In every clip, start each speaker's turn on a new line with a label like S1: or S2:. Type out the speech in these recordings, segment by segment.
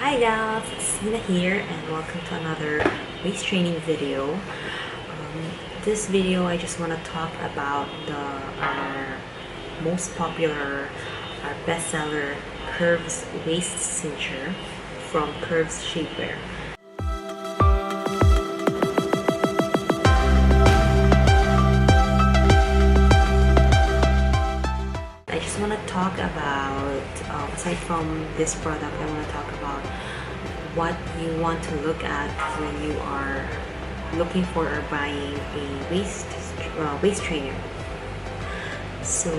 S1: Hi guys, it's Nina here and welcome to another waist training video. This video I just want to talk about our most popular, our bestseller Curves Waist Cincher from Curves Shapewear. I just want to talk about, aside from this product, I want to talk about what you want to look at when you are looking for or buying a waist trainer. So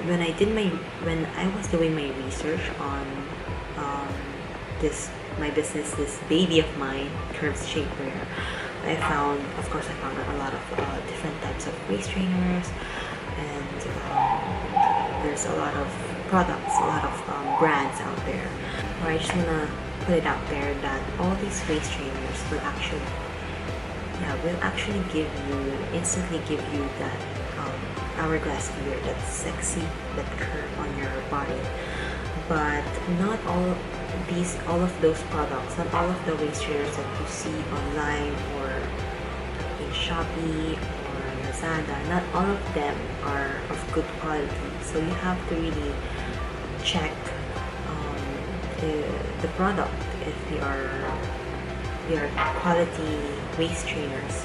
S1: when I was doing my research on my business, this baby of mine, Curves Shapewear, I found a lot of different types of waist trainers, and there's a lot of products, a lot of brands out there. I just wanna put it out there that all these waist trainers will actually instantly give you that hourglass figure, that sexy, that curve on your body. But not all of those products, not all of the waist trainers that you see online or in Shopee or Lazada, not all of them are of good quality. So you have to really check the product if they are quality waist trainers.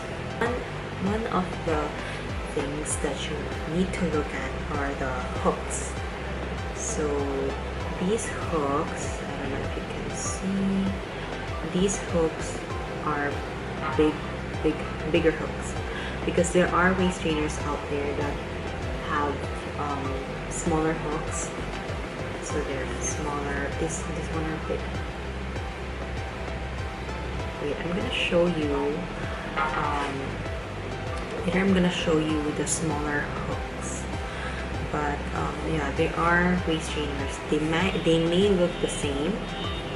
S1: One of the things that you need to look at are the hooks. So these hooks, I don't know if you can see, these hooks are bigger hooks, because there are waist trainers out there that have smaller hooks. So they're smaller. This one are big. Wait, I'm gonna show you. Here I'm gonna show you the smaller hooks. But yeah, there are waist trainers. They may look the same,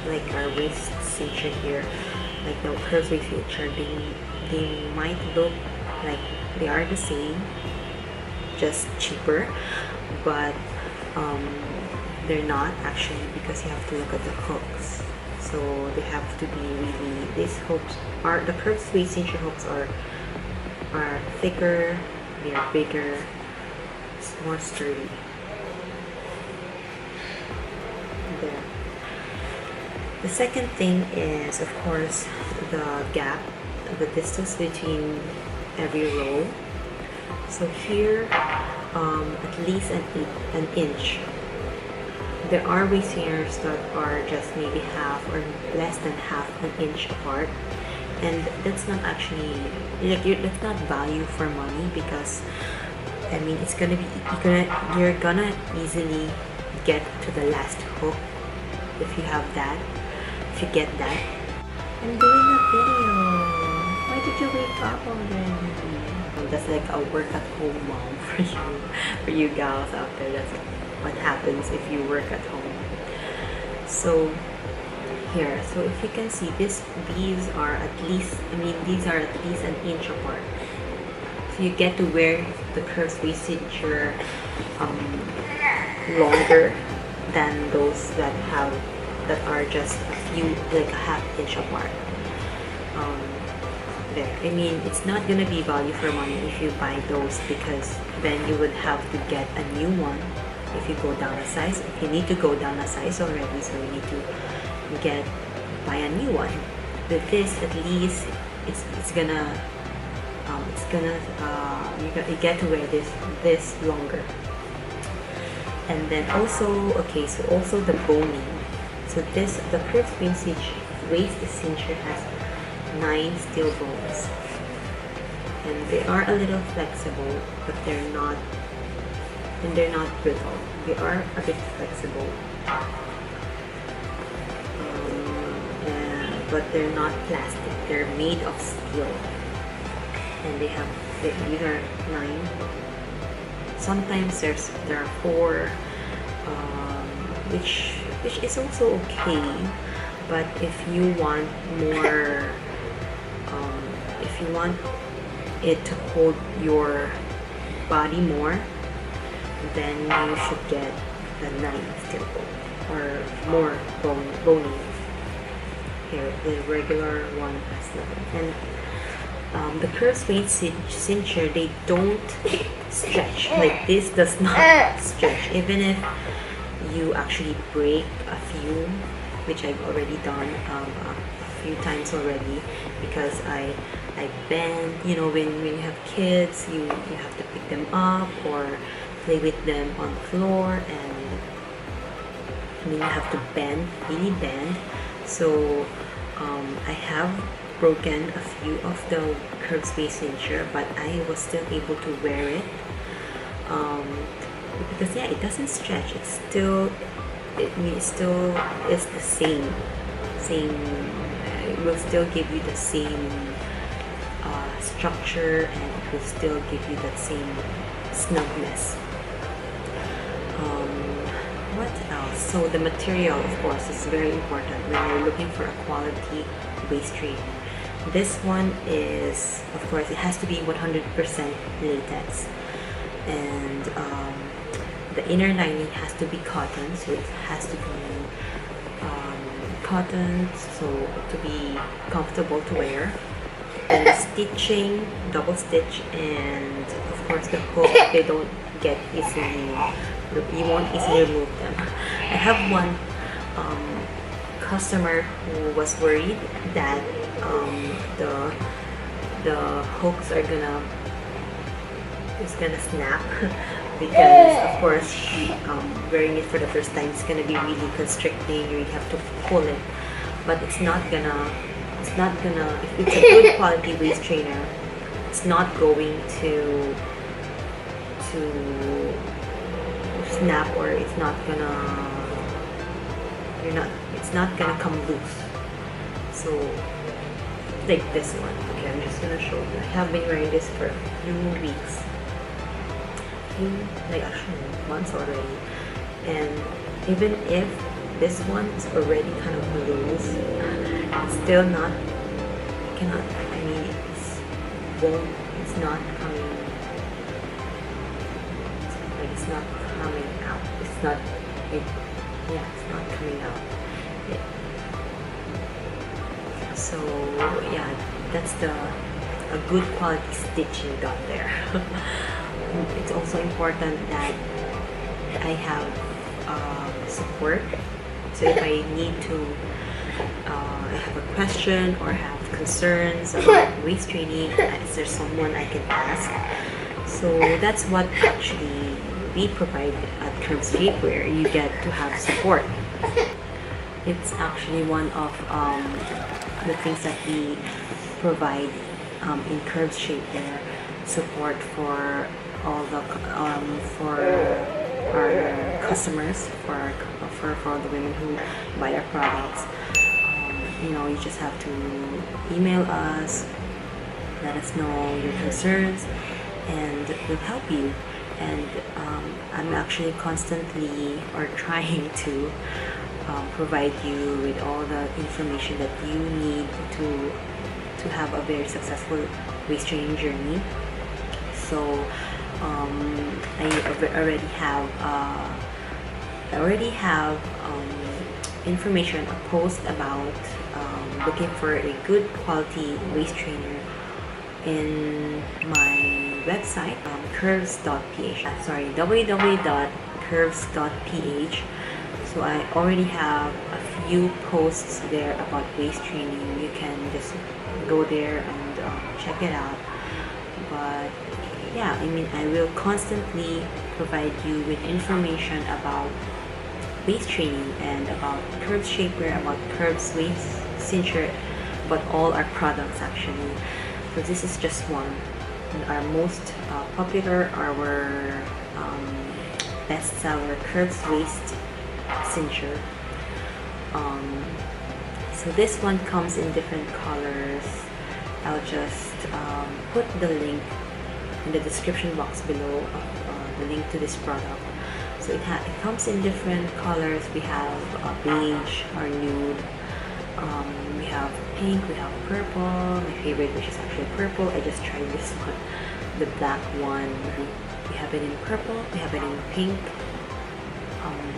S1: like our waist cincher here, like the Curves Waist Cincher. They might look like they are the same, just cheaper, but they're not actually, because you have to look at the hooks. So they have to be really, these hooks are, the Curves Waist Cincher hooks are thicker, they're bigger, it's more sturdy. There. The second thing is, of course, the gap, the distance between every row. So here, at least an inch. There are waist trainers that are just maybe half or less than half an inch apart, and that's not actually, that's not value for money, because I mean it's gonna be, you're gonna easily get to the last hook if you have that, if you get that. I'm doing a video. Why did you wake up already? That's like a work at home mom for you gals out there. That's what happens if you work at home. So here, so if you can see, these are at least, these are at least an inch apart. So you get to wear the Curves Waist Cincher longer than those that are just a few, like a half inch apart. There, it's not gonna be value for money if you buy those, because then you would have to get a new one if you go down a size. If you need to go down a size already, so you need to buy a new one. With this, at least you get to wear this longer. And then also, okay, so also the boning. So the Curves Waist Cincher has 9 steel bones, and they are a little flexible, but they're not brittle. They are a bit flexible, but they're not plastic. They're made of steel, and these are 9. Sometimes there are 4, which is also okay. But if you want more, if you want it to hold your body more, then you should get the 9 steel bone. or more bony. Here, the regular one has nothing. And the Curves Waist Cincher, they don't stretch. Like this does not stretch. Even if you actually break a few, which I've already done a few times already, because I bend, you know, when you have kids, you have to pick them up or play with them on the floor, and you have to bend, really bend. So I have broken a few of the Curves Waist Cincher, but I was still able to wear it because yeah, it doesn't stretch. It's still is the same. It will still give you the same structure, and it will still give you that same snugness. What else? So the material, of course, is very important when you're looking for a quality waist trainer. This one is, of course, it has to be 100% latex, and the inner lining has to be cotton, so it has to be cotton, so to be comfortable to wear. And the stitching, double stitch, and of course the hook, they don't get easily, you won't easily remove them. I have one customer who was worried that the hooks are gonna snap because of course wearing it for the first time is gonna be really constricting. You have to pull it, but it's not gonna if it's a good quality waist trainer, it's not going to snap, or it's not gonna come loose. So like this one, okay, I'm just gonna show you. I have been wearing this for a few weeks, like actually months already, and even if this one is already kind of loose, it's still not, I mean, it's not coming, like it's not coming out, it's not coming out. So yeah, that's a good quality stitching done there. It's also important that I have support. So if I need to, I have a question or have concerns about waist training, is there someone I can ask? So that's what actually we provide at Curves Shapewear. You get to have support. It's actually one of the things that we provide in Curves Shapewear, support for all the for our customers, for the women who buy our products. You know, you just have to email us, let us know your concerns, and we'll help you. And I'm actually constantly trying to provide you with all the information that you need to have a very successful waist training journey. So I already have information, a post about looking for a good quality waist trainer in my website, curves.ph. Sorry, www.curves.ph. So I already have a few posts there about waist training. You can just go there and check it out. But yeah, I mean, I will constantly provide you with information about waist training and about Curves Shapewear, about Curves Waist Cincher, about all our products actually. So this is just one. Our most popular, our bestseller, Curves Waist Cincher. So this one comes in different colors. I'll just put the link in the description box below, the link to this product. So it comes in different colors. We have beige or nude. We have pink, we have purple. My favorite, which is actually purple. I just tried this one, the black one. We have it in purple, we have it in pink,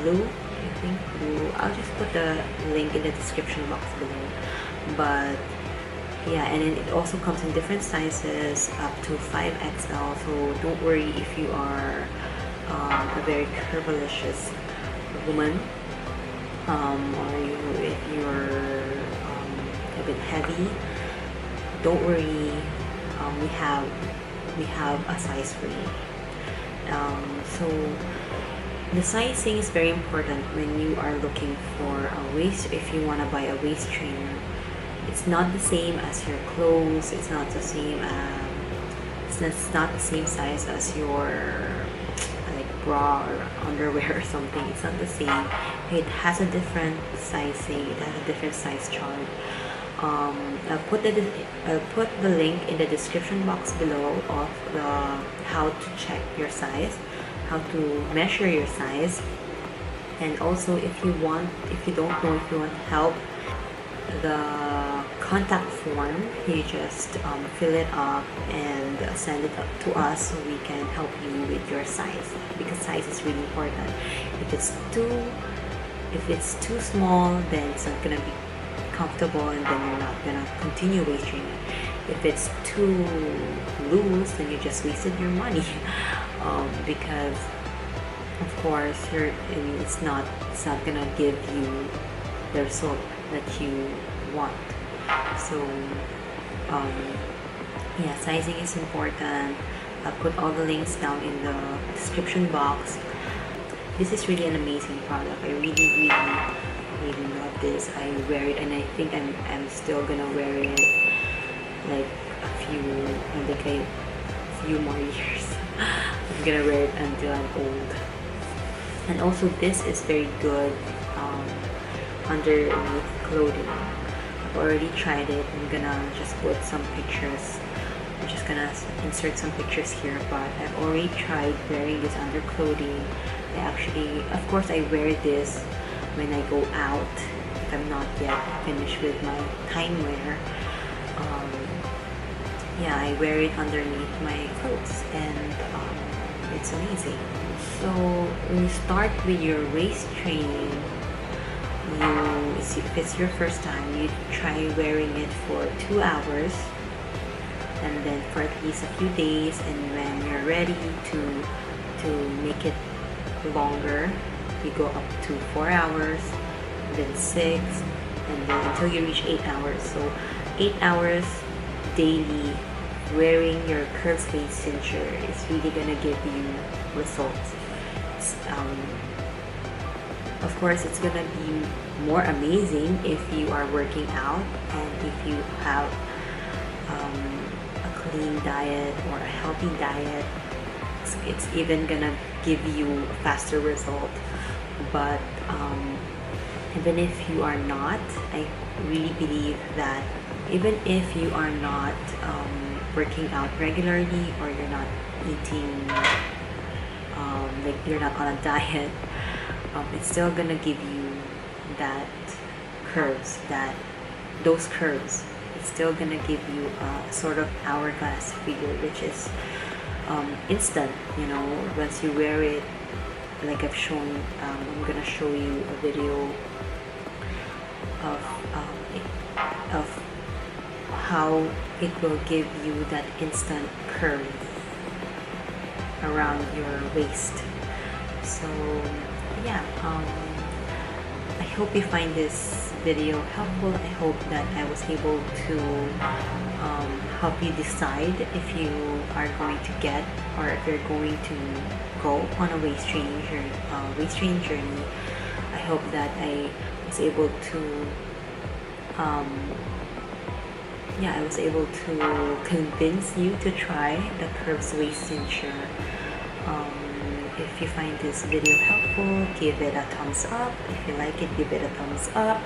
S1: blue, I think blue. I'll just put the link in the description box below. But yeah, and then it also comes in different sizes up to 5XL, so don't worry if you are a very curvilicious woman, or if you're a bit heavy. Don't worry, we have a size for you. So the sizing is very important when you are looking for a waist. If you want to buy a waist trainer, it's not the same as your clothes. It's not the same. It's not the same size as your like bra or underwear or something. It's not the same. It has a different sizing. It has a different size chart. I'll put the link in the description box below of how to check your size, how to measure your size, and also if you don't know, if you want help, the contact form, you just fill it up and send it up to us so we can help you with your size, because size is really important. If it's too small, then it's not gonna be comfortable, and then you're not gonna continue waist training. If it's too loose, then you just wasted your money, because of course it's not gonna give you the result that you want. So yeah, sizing is important. I'll put all the links down in the description box. This is really an amazing product. I really love this. I wear it, and I think I'm still gonna wear it like a few more years. I'm gonna wear it until I'm old. And also this is very good underneath clothing. I've already tried it. I'm gonna just put some pictures. I'm just gonna insert some pictures here, but I've already tried wearing this under clothing. Of course I wear this when I go out, if I'm not yet finished with my time wear. Yeah, I wear it underneath my clothes, and it's amazing. So when you start with your waist training, if it's your first time, you try wearing it for 2 hours, and then for at least a few days, and when you're ready to make it longer, you go up to 4 hours, then 6, and then until you reach 8 hours. So 8 hours daily wearing your Curves Waist Cincher is really gonna give you results. Of course, it's gonna be more amazing if you are working out, and if you have a clean diet or a healthy diet. It's even gonna give you a faster result. But even if you are not, I really believe that even if you are not working out regularly, or you're not eating, like you're not on a diet, it's still gonna give you those curves. It's still gonna give you a sort of hourglass figure, which is instant, once you wear it. Like I've shown, I'm gonna show you a video of how it will give you that instant curve around your waist. So yeah, I hope you find this video helpful. I hope that I was able to help you decide if you are going to get, or if you're going to go on a waist training journey. I hope that I was able to convince you to try the Curves Waist Cincher. If you find this video helpful, give it a thumbs up. If you like it, give it a thumbs up.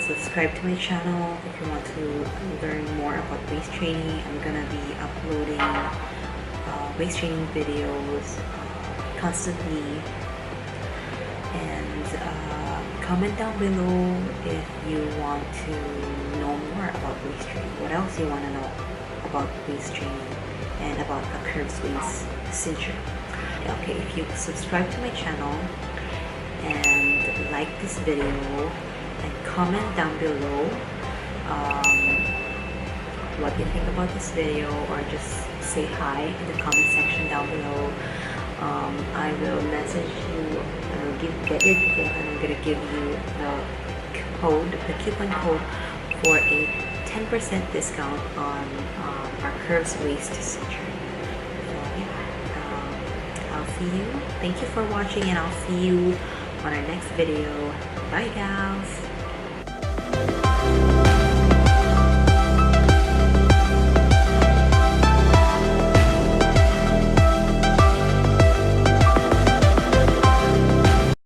S1: Subscribe to my channel if you want to learn more about waist training. I'm gonna be uploading waist training videos constantly. And comment down below if you want to know more about waist training. What else you want to know about waist training and about the Curves Waist Cincher. Okay, if you subscribe to my channel and like this video and comment down below what you think about this video, or just say hi in the comment section down below. I will message you, get your detail, and I'm gonna give you the coupon code for a 10% discount on our Curves Waist Cincher. So yeah, I'll see you. Thank you for watching, and I'll see you on our next video. Bye, guys.